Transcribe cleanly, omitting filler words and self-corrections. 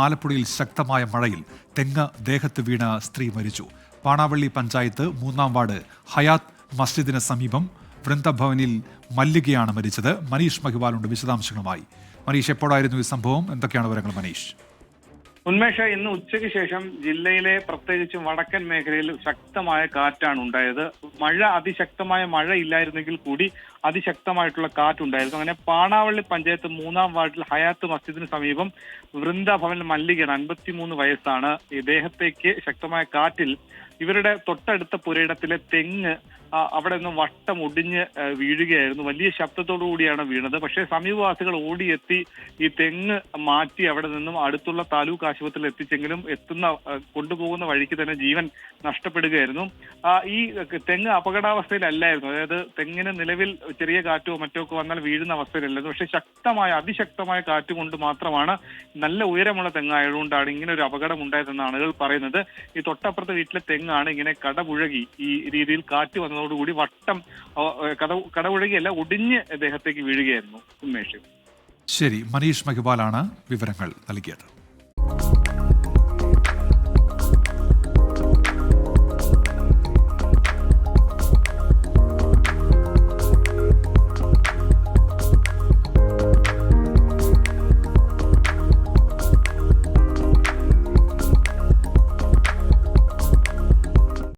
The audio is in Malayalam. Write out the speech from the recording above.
ആലപ്പുഴയിൽ ശക്തമായ മഴയിൽ തെങ്ങ് ദേഹത്ത് വീണ സ്ത്രീ മരിച്ചു. പാണാവള്ളി പഞ്ചായത്ത് 3-ാം വാർഡ് ഹയാത്ത് മസ്ജിദിന് സമീപം വൃന്ദഭവനിൽ മല്ലികയാണ് മരിച്ചത്. മനീഷ് മഹിവാലുണ്ട് വിശദാംശങ്ങളുമായി. മനീഷ്, എപ്പോഴായിരുന്നു ഈ സംഭവം? എന്തൊക്കെയാണ് വിവരങ്ങൾ മനീഷ്? ഉന്മേഷ്, ഇന്ന് ഉച്ചയ്ക്ക് ശേഷം ജില്ലയിലെ പ്രത്യേകിച്ചും വടക്കൻ മേഖലയിൽ ശക്തമായ കാറ്റാണ് ഉണ്ടായത്. അതിശക്തമായ മഴ ഇല്ലായിരുന്നെങ്കിൽ കൂടി അതിശക്തമായിട്ടുള്ള കാറ്റുണ്ടായിരുന്നു. അങ്ങനെ പാണാവള്ളി പഞ്ചായത്ത് 3-ാം വാർഡിൽ ഹയാത്ത് മസ്ജിദിന് സമീപം വൃന്ദഭവൻ മല്ലികയാണ്, 53 വയസ്സാണ്. ഇദ്ദേഹത്തേക്ക് ശക്തമായ കാറ്റിൽ ഇവരുടെ തൊട്ടടുത്ത പുരയിടത്തിലെ തെങ്ങ് അവിടെ നിന്ന് വട്ടം ഒടിഞ്ഞ് വീഴുകയായിരുന്നു. വലിയ ശബ്ദത്തോടു കൂടിയാണ് വീണത്. പക്ഷേ സമീപവാസികൾ ഓടിയെത്തി ഈ തെങ്ങ് മാറ്റി അവിടെ നിന്നും അടുത്തുള്ള താലൂക്ക് ആശുപത്രിയിൽ എത്തിച്ചെങ്കിലും കൊണ്ടുപോകുന്ന വഴിക്ക് തന്നെ ജീവൻ നഷ്ടപ്പെടുകയായിരുന്നു. ഈ തെങ്ങ് അപകടാവസ്ഥയിലല്ലായിരുന്നു. അതായത് തെങ്ങിന് നിലവിൽ ചെറിയ കാറ്റോ മറ്റോ ഒക്കെ വന്നാൽ വീഴുന്ന അവസ്ഥയിലല്ലായിരുന്നു. പക്ഷേ അതിശക്തമായ കാറ്റ് കൊണ്ട് മാത്രമാണ്, നല്ല ഉയരമുള്ള തെങ്ങായതുകൊണ്ടാണ് ഇങ്ങനെ ഒരു അപകടം ഉണ്ടായതെന്ന് ആളുകൾ പറയുന്നത്. ഈ തൊട്ടപ്പുറത്തെ വീട്ടിലെ തെങ്ങാണ് ഇങ്ങനെ കടപുഴകി ഈ രീതിയിൽ കാറ്റ് വന്നതോടുകൂടി വട്ടം കടപുഴകിയല്ല, ഒടിഞ്ഞ് ദേഹത്തേക്ക് വീഴുകയായിരുന്നു. ഉന്മേഷ്, ശരി. മനീഷ് മഹിബാലാണ് വിവരങ്ങൾ നൽകിയത്.